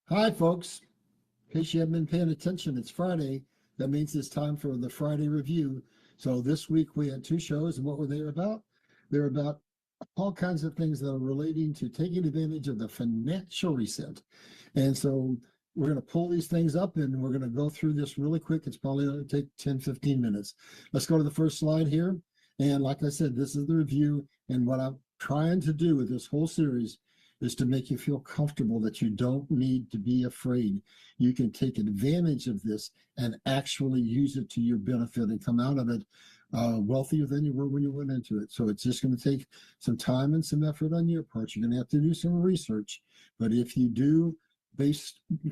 Hi, folks. In case you haven't been paying attention, it's Friday. That means it's time for the Friday review. So this week we had two shows, and what were they about? They're about all kinds of things that are relating to taking advantage of the financial reset. And so we're going to pull these things up and we're going to go through this really quick. It's probably going to take 10, 15 minutes. Let's go to the first slide here. And like I said, this is the review. And what I'm trying to do with this whole series is to make you feel comfortable that you don't need to be afraid. You can take advantage of this and actually use it to your benefit and come out of it wealthier than you were when you went into it. So it's just going to take some time and some effort on your part. You're going to have to do some research. But if you do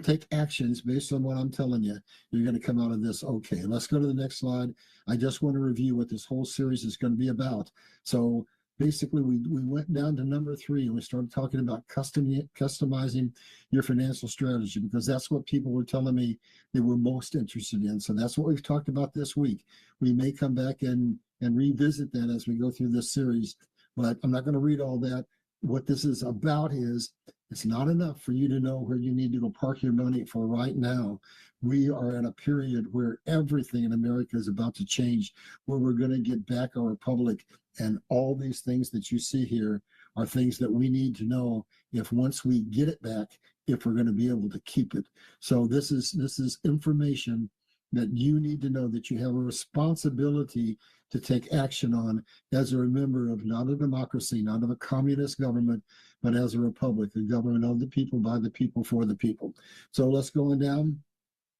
take actions based on what I'm telling you, you're going to come out of this okay. Let's go to the next slide. I just want to review what this whole series is going to be about. So basically, we went down to number 3 and we started talking about customizing your financial strategy, because that's what people were telling me they were most interested in. So that's what we've talked about this week. We may come back and revisit that as we go through this series, but I'm not going to read all that. What this is about is it's not enough for you to know where you need to go park your money for right now. We are at a period where everything in America is about to change, where we're going to get back our republic. And all these things that you see here are things that we need to know if once we get it back, if we're going to be able to keep it. So this is information that you need to know that you have a responsibility to take action on as a member of not a democracy, not of a communist government, but as a republic, a government of the people, by the people, for the people. So let's go on down.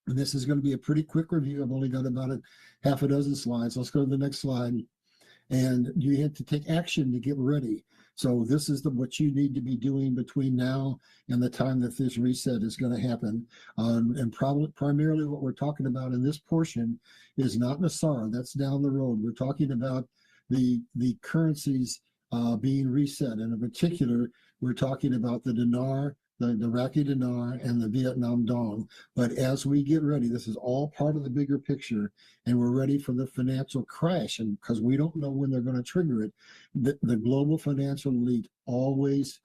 And this is going to be a pretty quick review. I've only got about half a dozen slides. Let's go to the next slide. And you have to take action to get ready. So this is what you need to be doing between now and the time that this reset is going to happen. And primarily what we're talking about in this portion is not Nasara. That's down the road. We're talking about the currencies being reset. And in particular, we're talking about the dinar, the Iraqi dinar, and the Vietnam dong. But as we get ready, this is all part of the bigger picture, and we're ready for the financial crash. And because we don't know when they're going to trigger it, the global financial elite always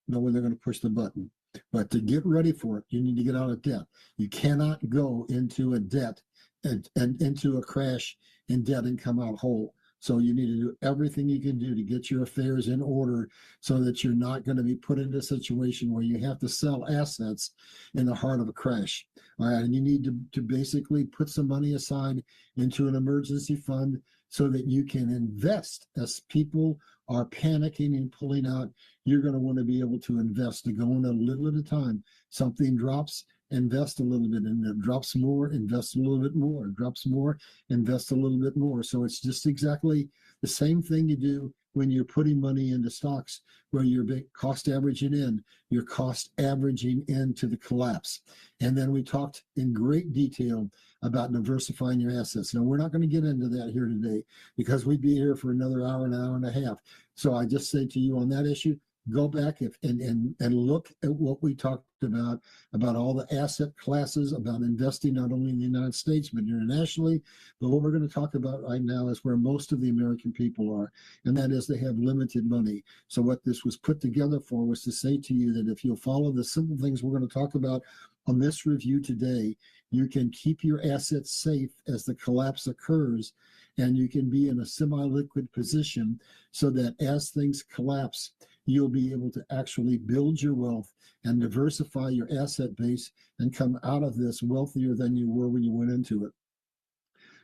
know when they're going to push the button. But to get ready for it, you need to get out of debt. You cannot go into a debt and into a crash in debt and come out whole. So you need to do everything you can do to get your affairs in order so that you're not going to be put into a situation where you have to sell assets in the heart of a crash. All right, and you need to basically put some money aside into an emergency fund so that you can invest. As people are panicking and pulling out, you're going to want to be able to invest, to go in a little at a time. Something drops, invest a little bit, and it drops more, invest a little bit more, it drops more, invest a little bit more. So it's just exactly the same thing you do when you're putting money into stocks, where you're cost averaging in, you're cost averaging into the collapse. And then we talked in great detail about diversifying your assets. Now, we're not going to get into that here today because we'd be here for another hour and a half. So I just say to you on that issue, go back and look at what we talked about all the asset classes, about investing not only in the United States, but internationally. But what we're going to talk about right now is where most of the American people are, and that is they have limited money. So what this was put together for was to say to you that if you'll follow the simple things we're going to talk about on this review today, you can keep your assets safe as the collapse occurs, and you can be in a semi-liquid position so that as things collapse, you'll be able to actually build your wealth and diversify your asset base and come out of this wealthier than you were when you went into it.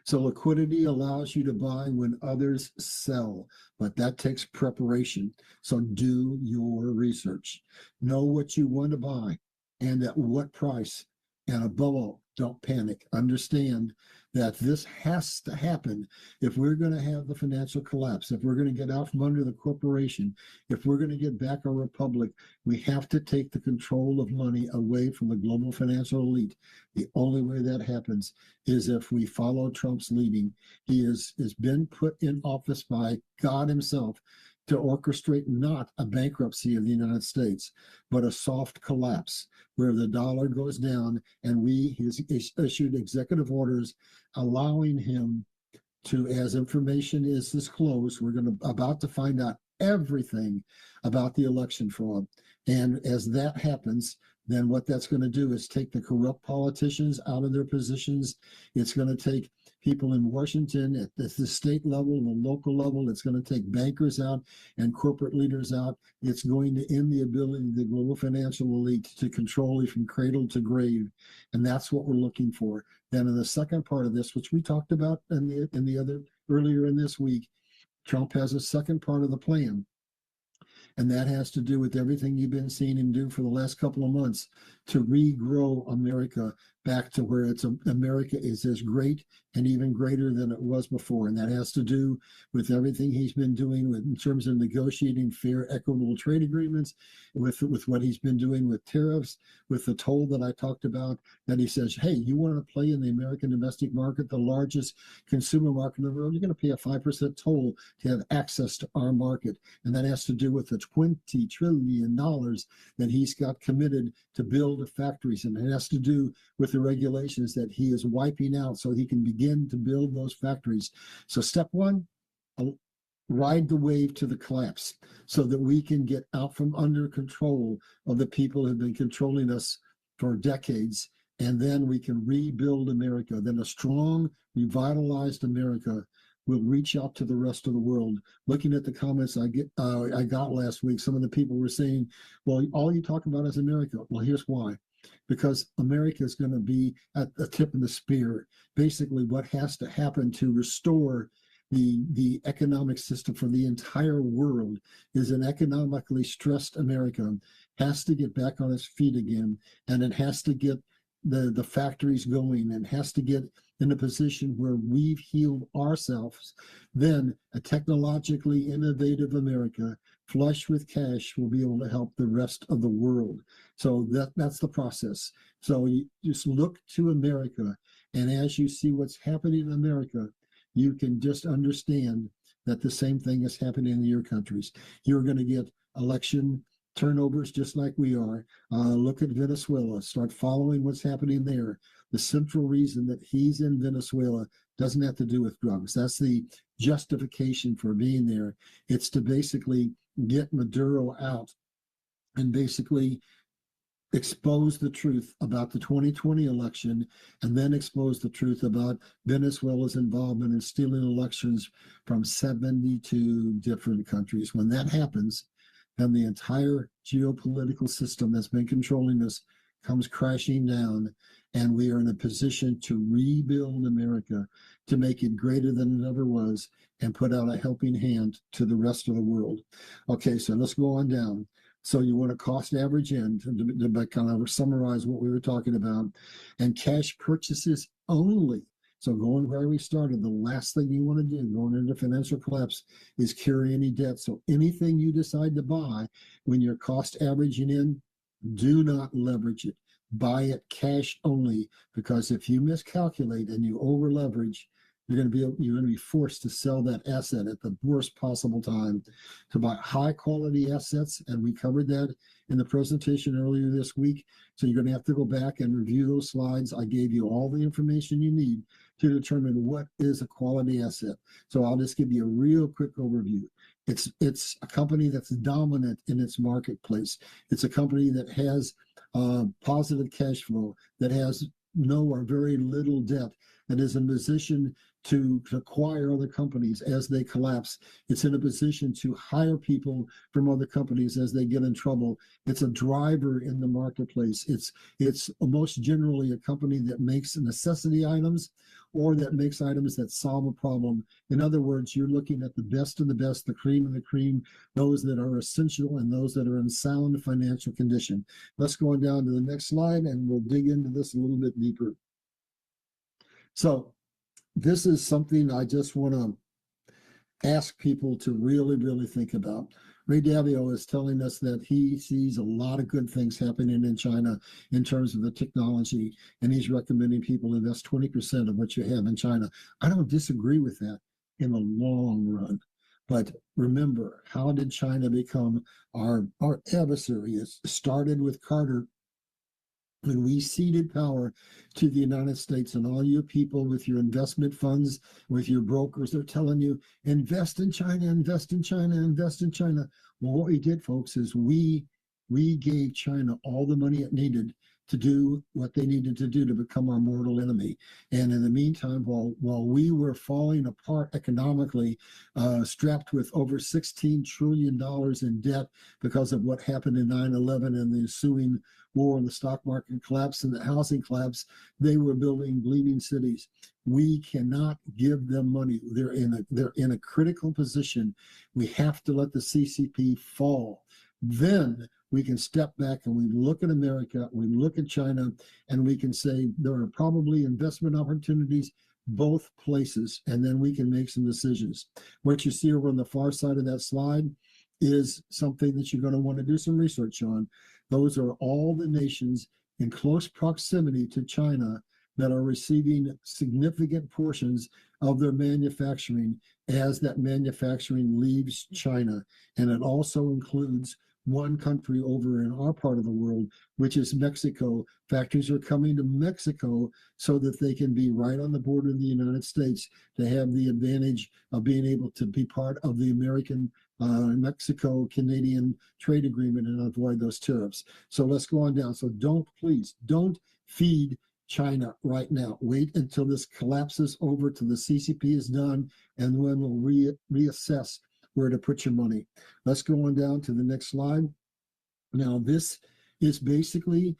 So liquidity allows you to buy when others sell, but that takes preparation. So do your research. Know what you want to buy and at what price. And above all, don't panic. Understand that this has to happen if we're going to have the financial collapse, if we're going to get out from under the corporation, if we're going to get back our republic. We have to take the control of money away from the global financial elite. The only way that happens is if we follow Trump's leading. He has been put in office by God himself to orchestrate not a bankruptcy of the United States, but a soft collapse where the dollar goes down, and he's issued executive orders allowing him to, as information is disclosed, we're about to find out everything about the election fraud. And as that happens, then what that's going to do is take the corrupt politicians out of their positions. It's going to take people in Washington at the state level, the local level. It's going to take bankers out and corporate leaders out. It's going to end the ability of the global financial elite to control you from cradle to grave. And that's what we're looking for. Then in the second part of this, which we talked about in the other earlier in this week, Trump has a second part of the plan. And that has to do with everything you've been seeing him do for the last couple of months to regrow America back to where America is as great and even greater than it was before. And that has to do with everything he's been doing in terms of negotiating fair, equitable trade agreements, with what he's been doing with tariffs, with the toll that I talked about, that he says, hey, you want to play in the American domestic market, the largest consumer market in the world, you're going to pay a 5% toll to have access to our market. And that has to do with the $20 trillion that he's got committed to build factories. And it has to do with the regulations that he is wiping out so he can begin to build those factories. So step one, ride the wave to the collapse so that we can get out from under control of the people who have been controlling us for decades. And then we can rebuild America. Then a strong, revitalized America will reach out to the rest of the world. Looking at the comments I got last week, some of the people were saying, well, all you talk about is America. Well, here's why. Because America is going to be at the tip of the spear. Basically, what has to happen to restore the economic system for the entire world is an economically stressed America has to get back on its feet again, and it has to get the factories going, and has to get in a position where we've healed ourselves. Then a technologically innovative America, flush with cash, will be able to help the rest of the world. So that's the process. So you just look to America, and as you see what's happening in America, you can just understand that the same thing is happening in your countries. You're going to get election turnovers just like we are. Look at Venezuela. Start following what's happening there. The central reason that he's in Venezuela doesn't have to do with drugs. That's the justification for being there. It's to basically get Maduro out and basically expose the truth about the 2020 election, and then expose the truth about Venezuela's involvement in stealing elections from 72 different countries. When that happens, then the entire geopolitical system that's been controlling us comes crashing down, and we are in a position to rebuild America, to make it greater than it ever was, and put out a helping hand to the rest of the world. Okay, so let's go on down. So you want a cost average in to kind of summarize what we were talking about, and cash purchases only. So going where we started, the last thing you want to do going into financial collapse is carry any debt. So anything you decide to buy when you're cost averaging in, do not leverage it. Buy it cash only, because if you miscalculate and you over leverage, you're going to be forced to sell that asset at the worst possible time. To buy high quality assets, and we covered that in the presentation earlier this week. So you're going to have to go back and review those slides. I gave you all the information you need to determine what is a quality asset. So I'll just give you a real quick overview. It's a company that's dominant in its marketplace. It's a company that has positive cash flow, that has no or very little debt, that is in a position to acquire other companies as they collapse. It's in a position to hire people from other companies as they get in trouble. It's a driver in the marketplace. It's most generally a company that makes necessity items, or that makes items that solve a problem. In other words, you're looking at the best of the best, the cream of the cream, those that are essential and those that are in sound financial condition. Let's go on down to the next slide, and we'll dig into this a little bit deeper. So this is something I just want to ask people to really, really think about. Ray Dalio is telling us that he sees a lot of good things happening in China in terms of the technology, and he's recommending people invest 20% of what you have in China. I don't disagree with that in the long run. But remember, how did China become our adversary? It started with Carter when we ceded power to the United States, and all you people with your investment funds, with your brokers, they're telling you, invest in China, invest in China, invest in China. Well, what we did, folks, is we gave China all the money it needed to do what they needed to do to become our mortal enemy. And in the meantime, while we were falling apart economically, strapped with over $16 trillion in debt because of what happened in 9/11 and the ensuing war and the stock market collapse and the housing collapse, they were building bleeding cities. We cannot give them money. They're in a critical position. We have to let the CCP fall. Then we can step back and we look at America, we look at China, and we can say there are probably investment opportunities both places, and then we can make some decisions. What you see over on the far side of that slide is something that you're going to want to do some research on. Those are all the nations in close proximity to China that are receiving significant portions of their manufacturing as that manufacturing leaves China. And it also includes one country over in our part of the world, which is Mexico. Factories are coming to Mexico so that they can be right on the border of the United States to have the advantage of being able to be part of the American Mexico-Canadian trade agreement and avoid those tariffs. So let's go on down. So please don't feed China right now. Wait until this collapses over, till the CCP is done, and then we'll reassess where to put your money. Let's go on down to the next slide. Now, this is basically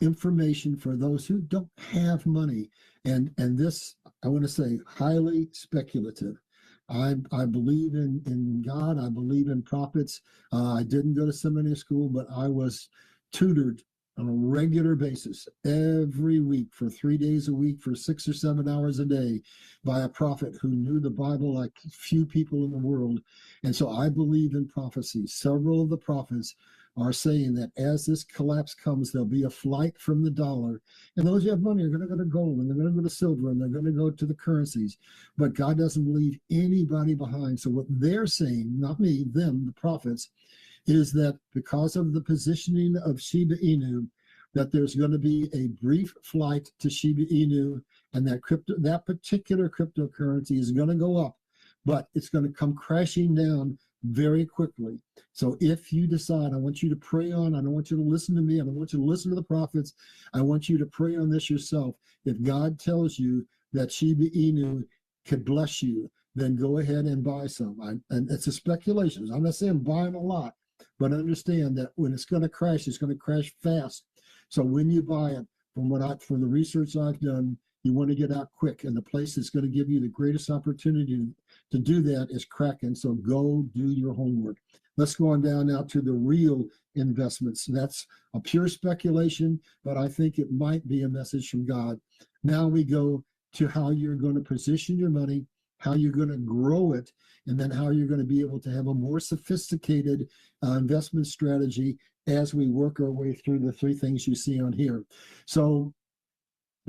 information for those who don't have money. And this, I want to say, highly speculative. I believe in God. I believe in prophets. I didn't go to seminary school, but I was tutored on a regular basis every week for 3 days a week for 6 or 7 hours a day by a prophet who knew the Bible like few people in the world. And so I believe in prophecy. Several of the prophets are saying that as this collapse comes, there'll be a flight from the dollar. And those who have money are going to go to gold, and they're going to go to silver, and they're going to go to the currencies. But God doesn't leave anybody behind. So what they're saying, not me, them, the prophets, is that because of the positioning of Shiba Inu, that there's going to be a brief flight to Shiba Inu, and that particular cryptocurrency is going to go up, but it's going to come crashing down very quickly. So if you decide, I want you to pray on, I don't want you to listen to me, I don't want you to listen to the prophets, I want you to pray on this yourself. If God tells you that Shiba Inu could bless you, then go ahead and buy some. And it's a speculation. I'm not saying buy them a lot, but understand that when it's going to crash fast. So when you buy it, from the research I've done, you want to get out quick. And the place that's going to give you the greatest opportunity to do that is Kraken. So go do your homework. Let's go on down now to the real investments. That's a pure speculation, but I think it might be a message from God. Now we go to how you're going to position your money, how you're going to grow it, and then how you're going to be able to have a more sophisticated investment strategy as we work our way through the three things you see on here. So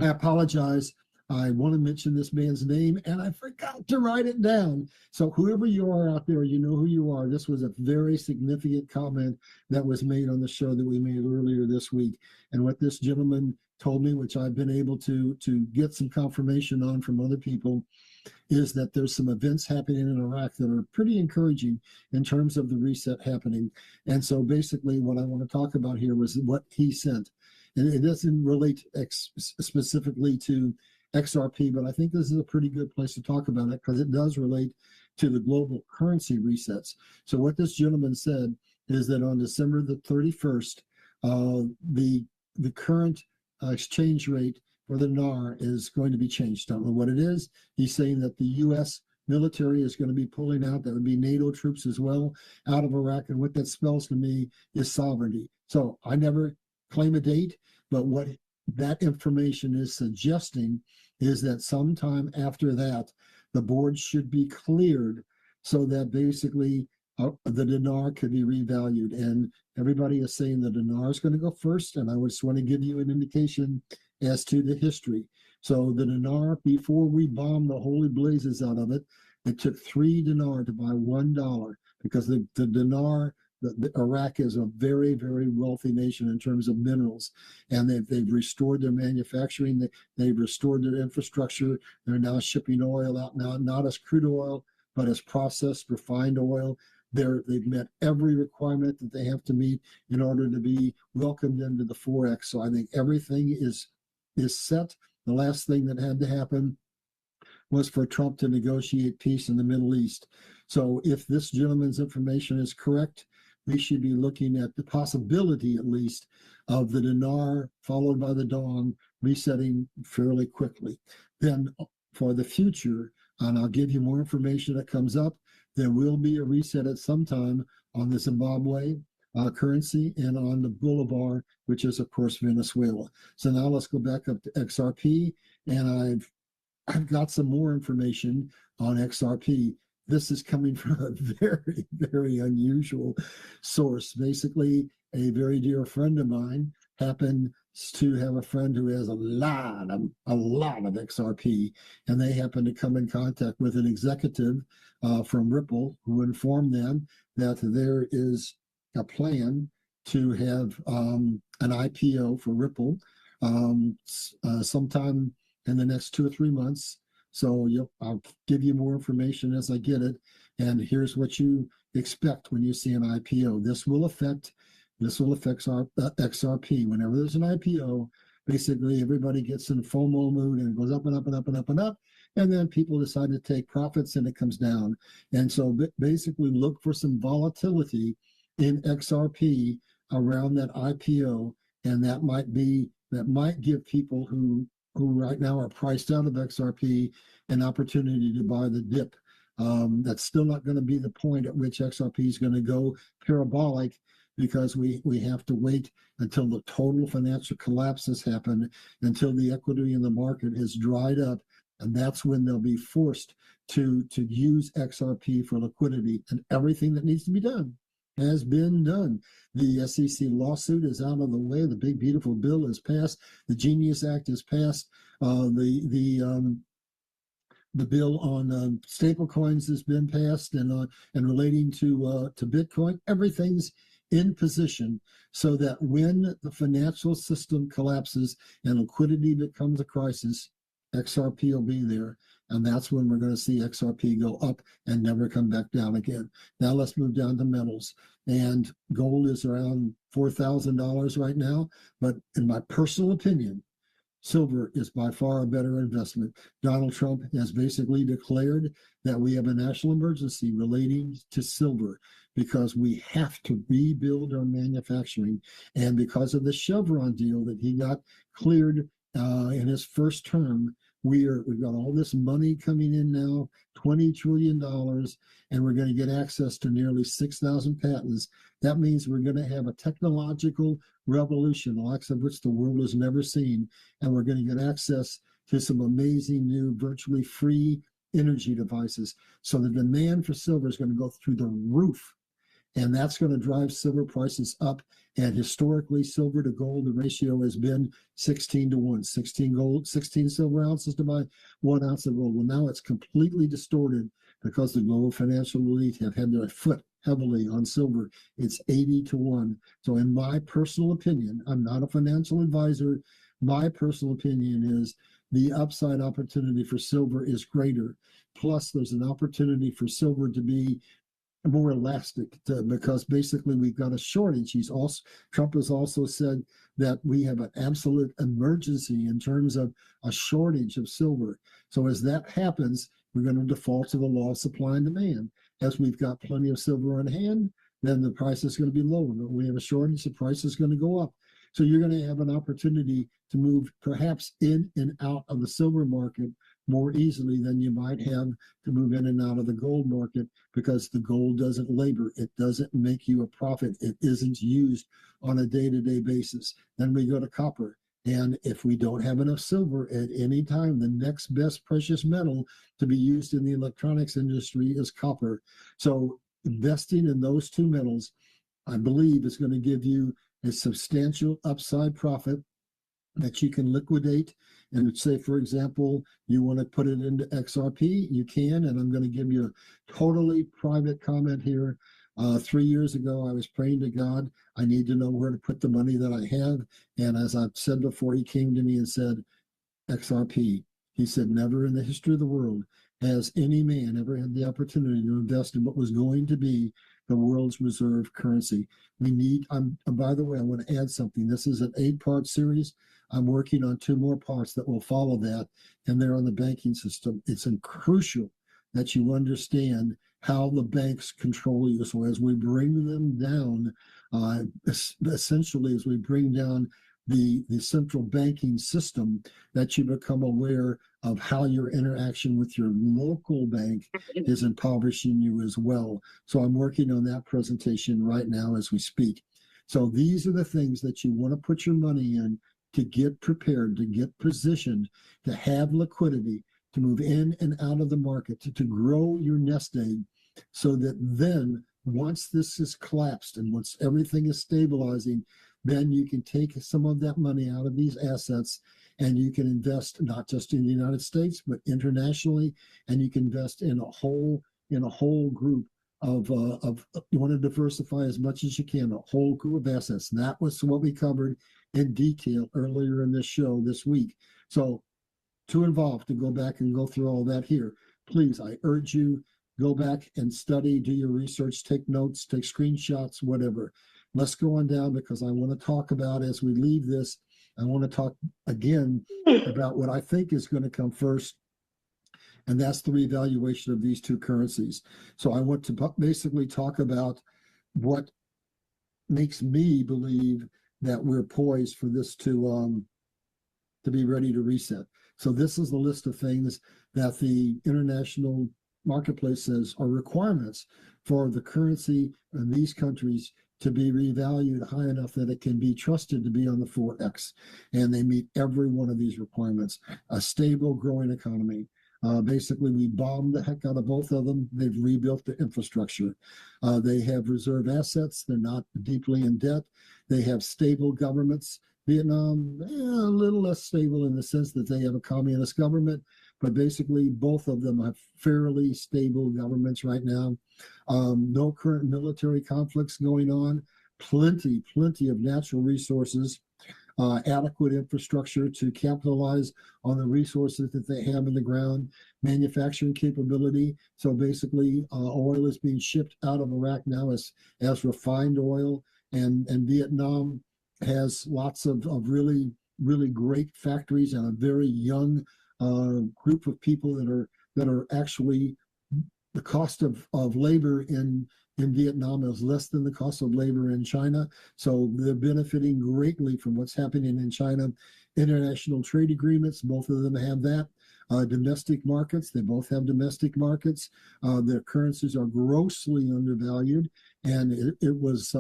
I apologize. I want to mention this man's name, and I forgot to write it down. So whoever you are out there, you know who you are. This was a very significant comment that was made on the show that we made earlier this week. And what this gentleman told me, which I've been able to get some confirmation on from other people, is that there's some events happening in Iraq that are pretty encouraging in terms of the reset happening. And so basically what I want to talk about here was what he sent. And it doesn't relate specifically to XRP, but I think this is a pretty good place to talk about it because it does relate to the global currency resets. So what this gentleman said is that on December the 31st, the current exchange rate for the NAR is going to be changed. Don't know what it is. He's saying that the U.S. military is going to be pulling out. That would be NATO troops as well out of Iraq. And what that spells to me is sovereignty. So I never claim a date, but what that information is suggesting is that sometime after that, the board should be cleared so that basically the dinar could be revalued. And everybody is saying the dinar is going to go first. And I just want to give you an indication as to the history. So the dinar, before we bombed the holy blazes out of it, it took 3 dinar to buy $1 because the dinar Iraq is a very, very wealthy nation in terms of minerals, and they've restored their manufacturing. They've restored their infrastructure. They're now shipping oil out now, not as crude oil, but as processed, refined oil. They've met every requirement that they have to meet in order to be welcomed into the Forex. So I think everything is set. The last thing that had to happen was for Trump to negotiate peace in the Middle East. So if this gentleman's information is correct, we should be looking at the possibility, at least, of the dinar followed by the dong resetting fairly quickly. Then for the future, and I'll give you more information that comes up, there will be a reset at some time on the Zimbabwe currency and on the Bolivar, which is, of course, Venezuela. So now let's go back up to XRP, and I've got some more information on XRP. This is coming from a very, very unusual source. Basically, a very dear friend of mine happened to have a friend who has a lot of XRP, and they happened to come in contact with an executive from Ripple who informed them that there is a plan to have an IPO for Ripple sometime in the next 2 or 3 months. So I'll give you more information as I get it. And here's what you expect when you see an IPO. This will affect our XRP. Whenever there's an IPO, basically everybody gets in FOMO mood and it goes up and up and up and up and up. And then people decide to take profits and it comes down. And so basically look for some volatility in XRP around that IPO. And that might give people who right now are priced out of XRP an opportunity to buy the dip. That's still not going to be the point at which XRP is going to go parabolic, because we have to wait until the total financial collapse has happened, until the equity in the market has dried up, and that's when they'll be forced to use XRP for liquidity. And everything that needs to be done has been done. The SEC lawsuit is out of the way. The big beautiful bill is passed. The Genius Act is passed. The bill on stable coins has been passed, and relating to Bitcoin. Everything's in position so that when the financial system collapses and liquidity becomes a crisis, XRP will be there. And that's when we're going to see XRP go up and never come back down again. Now let's move down to metals. And gold is around $4,000 right now. But in my personal opinion, silver is by far a better investment. Donald Trump has basically declared that we have a national emergency relating to silver because we have to rebuild our manufacturing. And because of the Chevron deal that he got cleared in his first term, we've got all this money coming in now, $20 trillion, and we're going to get access to nearly 6,000 patents. That means we're going to have a technological revolution, the likes of which the world has never seen, and we're going to get access to some amazing new virtually free energy devices. So the demand for silver is going to go through the roof, and that's going to drive silver prices up. And historically, silver to gold, the ratio has been 16 to 1, 16 silver ounces to buy 1 ounce of gold. Well, now it's completely distorted because the global financial elite have had their foot heavily on silver. It's 80 to 1. So in my personal opinion, I'm not a financial advisor. My personal opinion is the upside opportunity for silver is greater. Plus, there's an opportunity for silver to be more elastic because basically we've got a shortage. Trump has also said that we have an absolute emergency in terms of a shortage of silver. So as that happens, we're going to default to the law of supply and demand. As we've got plenty of silver on hand, then the price is going to be lower. When we have a shortage, the price is going to go up. So you're going to have an opportunity to move perhaps in and out of the silver market more easily than you might have to move in and out of the gold market, because the gold doesn't labor. It doesn't make you a profit. It isn't used on a day-to-day basis. Then we go to copper. And if we don't have enough silver at any time, the next best precious metal to be used in the electronics industry is copper. So investing in those two metals, I believe, is going to give you a substantial upside profit that you can liquidate. And say, for example, you want to put it into XRP, you can. And I'm going to give you a totally private comment here. 3 years ago, I was praying to God. I need to know where to put the money that I have. And as I've said before, he came to me and said, XRP. He said, never in the history of the world has any man ever had the opportunity to invest in what was going to be the world's reserve currency. We need, by the way, I want to add something. This is an 8-part series. I'm working on 2 more parts that will follow that, and they're on the banking system. It's crucial that you understand how the banks control you. So as we bring them down, essentially as we bring down the central banking system, that you become aware of how your interaction with your local bank is impoverishing you as well. So I'm working on that presentation right now as we speak. So these are the things that you want to put your money in to get prepared, to get positioned, to have liquidity, to move in and out of the market, to grow your nest egg, so that then once this is collapsed and once everything is stabilizing, then you can take some of that money out of these assets and you can invest not just in the United States, but internationally, and you can invest in a whole group of you want to diversify as much as you can, a whole group of assets. And that was what we covered in detail earlier in this show this week. So too involved to go back and go through all that here. Please, I urge you, go back and study, do your research, take notes, take screenshots, whatever. Let's go on down, because I want to talk about, as we leave this, I want to talk again about what I think is going to come first, and that's the revaluation of these 2 currencies. So I want to basically talk about what makes me believe that we're poised for this to be ready to reset. So this is the list of things that the international marketplace says are requirements for the currency in these countries to be revalued high enough that it can be trusted to be on the 4X. And they meet every one of these requirements. A stable, growing economy. Basically, we bombed the heck out of both of them. They've rebuilt the infrastructure. They have reserve assets. They're not deeply in debt. They have stable governments. Vietnam, a little less stable in the sense that they have a communist government, but basically both of them have fairly stable governments right now. No current military conflicts going on, plenty of natural resources, adequate infrastructure to capitalize on the resources that they have in the ground, manufacturing capability. So basically, oil is being shipped out of Iraq now as refined oil, and Vietnam has lots of really great factories and a very young group of people that are actually, the cost of labor in Vietnam is less than the cost of labor in China. So they're benefiting greatly from what's happening in China. International trade agreements, both of them have that. Domestic markets, they both have domestic markets. Their currencies are grossly undervalued. And it was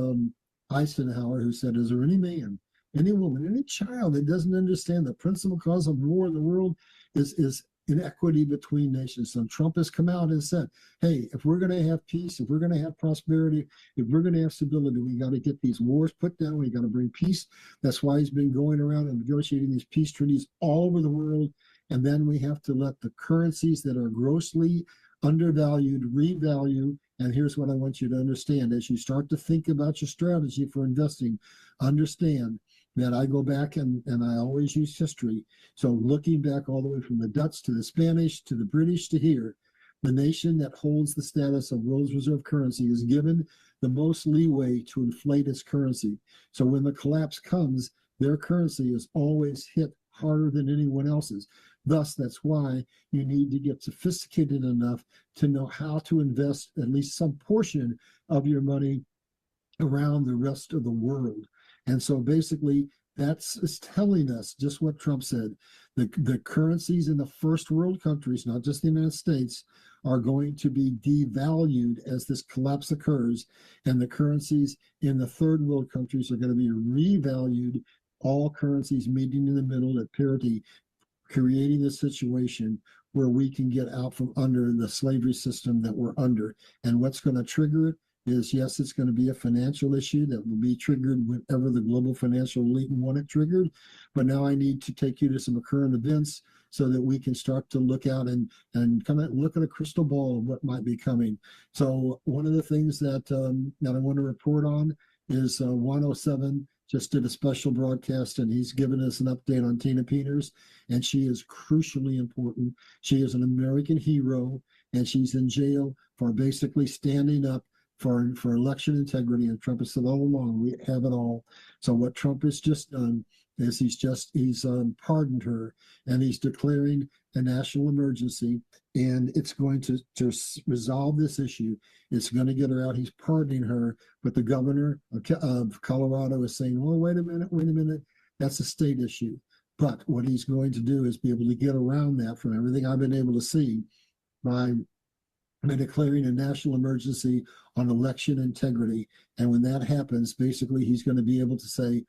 Eisenhower who said, is there any man, any woman, any child that doesn't understand the principal cause of war in the world is inequity between nations? So Trump has come out and said, hey, if we're going to have peace, if we're going to have prosperity, if we're going to have stability, we got to get these wars put down. We got to bring peace. That's why he's been going around and negotiating these peace treaties all over the world. And then we have to let the currencies that are grossly undervalued revalue. And here's what I want you to understand. As you start to think about your strategy for investing, understand that I go back and I always use history. So looking back all the way from the Dutch to the Spanish to the British to here, the nation that holds the status of world's reserve currency is given the most leeway to inflate its currency. So when the collapse comes, their currency is always hit harder than anyone else's. Thus, that's why you need to get sophisticated enough to know how to invest at least some portion of your money around the rest of the world. And so basically, that's telling us just what Trump said. The currencies in the first world countries, not just the United States, are going to be devalued as this collapse occurs. And the currencies in the third world countries are going to be revalued, all currencies meeting in the middle at parity, creating a situation where we can get out from under the slavery system that we're under. And what's going to trigger it is, yes, it's going to be a financial issue that will be triggered whenever the global financial elite want it triggered. But now I need to take you to some current events. so that we can start to look out and kind of look at a crystal ball of what might be coming. So one of the things that I want to report on is 107 just did a special broadcast, and he's given us an update on Tina Peters, and she is crucially important. She is an American hero, and she's in jail for basically standing up for election integrity. And Trump has said all along, we have it all. So what Trump has just done is he's pardoned her, and he's declaring a national emergency, and it's going to resolve this issue. It's going to get her out. He's pardoning her, but the governor of Colorado is saying, "Oh, wait a minute, that's a state issue." But what he's going to do is be able to get around that, from everything I've been able to see, by declaring a national emergency on election integrity. And when that happens, basically he's going to be able to say,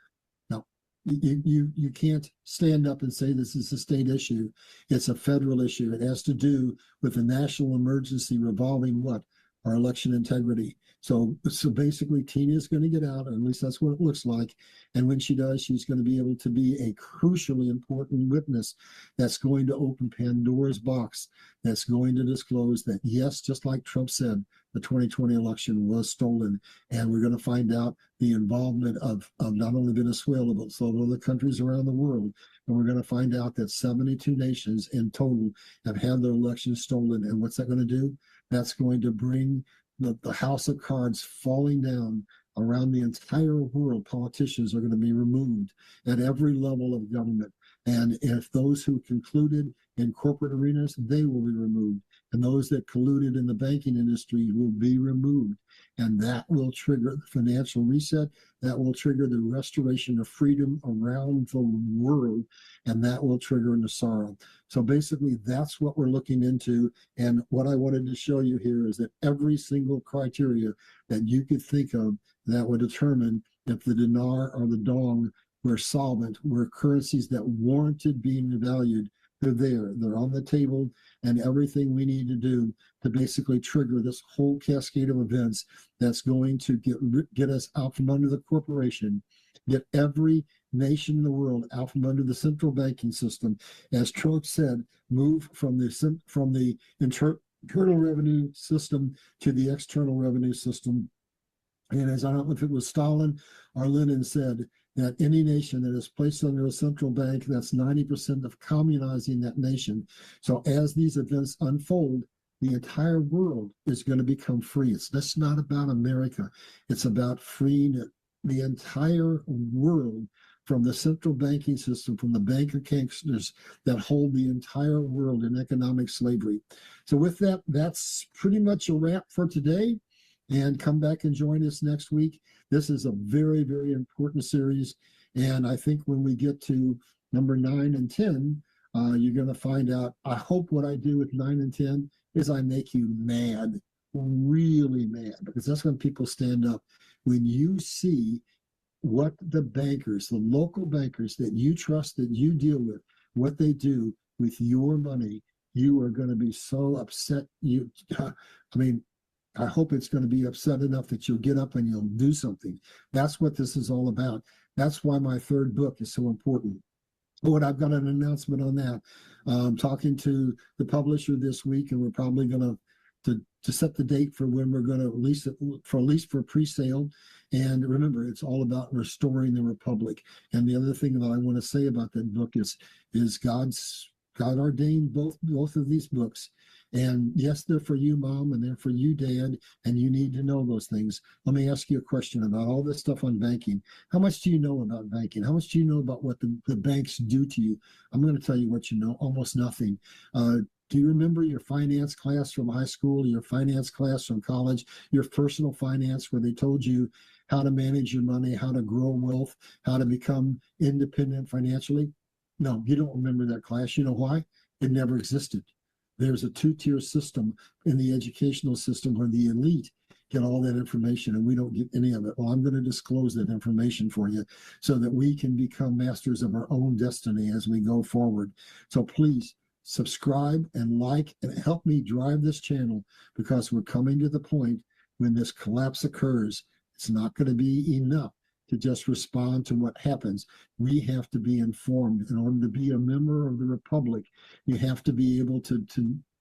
no, you can't stand up and say this is a state issue. It's a federal issue. It has to do with a national emergency revolving what? Our election integrity. So basically Tina is going to get out, or at least that's what it looks like. And when she does, she's going to be able to be a crucially important witness that's going to open Pandora's box, that's going to disclose that, yes, just like Trump said, the 2020 election was stolen. And we're going to find out the involvement of not only Venezuela, but also other countries around the world. And we're going to find out that 72 nations in total have had their elections stolen. And what's that going to do? That's going to bring the house of cards falling down around the entire world. Politicians are going to be removed at every level of government. And if those who concluded in corporate arenas, they will be removed. And those that colluded in the banking industry will be removed. And that will trigger the financial reset. That will trigger the restoration of freedom around the world. And that will trigger Nasara. So basically, that's what we're looking into. And what I wanted to show you here is that every single criteria that you could think of that would determine if the dinar or the dong were solvent, were currencies that warranted being valued, they're there. They're on the table, and everything we need to do to basically trigger this whole cascade of events that's going to get us out from under the corporation, get every nation in the world out from under the central banking system. As Trump said, move from the internal revenue system to the external revenue system. And as I don't know if it was Stalin or Lenin said, that any nation that is placed under a central bank, that's 90% of communizing that nation. So as these events unfold, the entire world is going to become free. That's not about America. It's about freeing the entire world from the central banking system, from the banker gangsters that hold the entire world in economic slavery. So with that, that's pretty much a wrap for today. And come back and join us next week. This is a very, very important series. And I think when we get to number 9 and 10, you're going to find out. I hope what I do with 9 and 10 is I make you mad, really mad, because that's when people stand up. When you see what the bankers, the local bankers that you trust, that you deal with, what they do with your money, you are going to be so upset. I hope it's going to be upset enough that you'll get up and you'll do something. That's what this is all about. That's why my third book is so important. Oh, and I've got an announcement on that. I'm talking to the publisher this week, and we're probably going to set the date for when we're going to release it, at least for pre-sale. And remember, it's all about restoring the republic. And the other thing that I want to say about that book is God ordained both of these books. And yes, they're for you, Mom, and they're for you, Dad, and you need to know those things. Let me ask you a question about all this stuff on banking. How much do you know about banking? How much do you know about what the banks do to you? I'm going to tell you what you know, almost nothing. Do you remember your finance class from high school, your finance class from college, your personal finance, where they told you how to manage your money, how to grow wealth, how to become independent financially? No, you don't remember that class. You know why? It never existed. There's a 2-tier system in the educational system where the elite get all that information and we don't get any of it. Well, I'm going to disclose that information for you so that we can become masters of our own destiny as we go forward. So please subscribe and like and help me drive this channel, because we're coming to the point when this collapse occurs. It's not going to be enough to just respond to what happens. We have to be informed. In order to be a member of the Republic, you have to be able to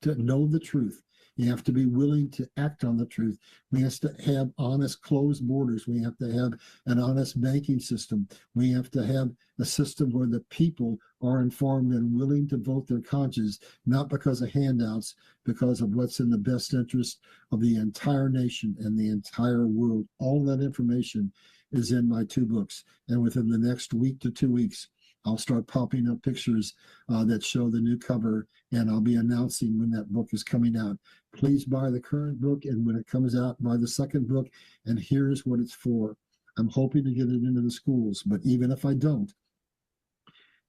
know the truth. You have to be willing to act on the truth. We have to have honest, closed borders. We have to have an honest banking system. We have to have a system where the people are informed and willing to vote their conscience, not because of handouts, because of what's in the best interest of the entire nation and the entire world. All that information is in my 2 books. And within the next week to 2 weeks, I'll start popping up pictures that show the new cover, and I'll be announcing when that book is coming out. Please buy the current book, and when it comes out, buy the second book, and here's what it's for. I'm hoping to get it into the schools, but even if I don't,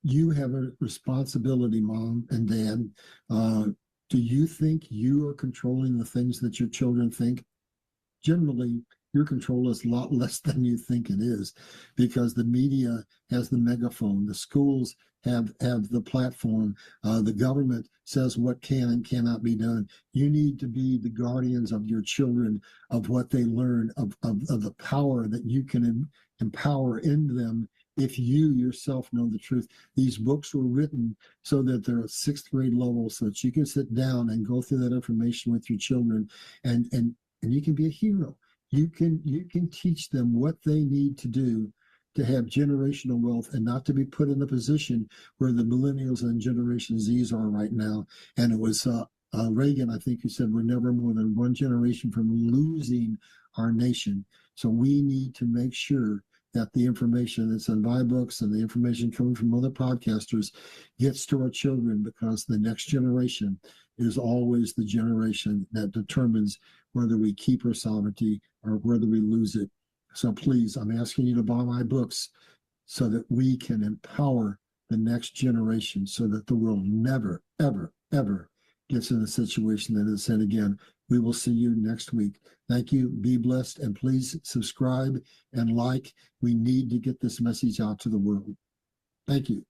you have a responsibility, Mom and Dad. Do you think you are controlling the things that your children think? Generally, your control is a lot less than you think it is, because the media has the megaphone, the schools have the platform, the government says what can and cannot be done. You need to be the guardians of your children, of what they learn, of the power that you can empower in them if you yourself know the truth. These books were written so that they're at 6th grade level, so that you can sit down and go through that information with your children, and you can be a hero. You can teach them what they need to do to have generational wealth, and not to be put in a position where the millennials and Generation Zs are right now. And it was Reagan, I think, who said we're never more than one generation from losing our nation. So we need to make sure that the information that's in my books and the information coming from other podcasters gets to our children, because the next generation is always the generation that determines whether we keep our sovereignty or whether we lose it. So please, I'm asking you to buy my books so that we can empower the next generation, so that the world never, ever, ever gets in a situation that it's in again. We will see you next week. Thank you. Be blessed. And please subscribe and like. We need to get this message out to the world. Thank you.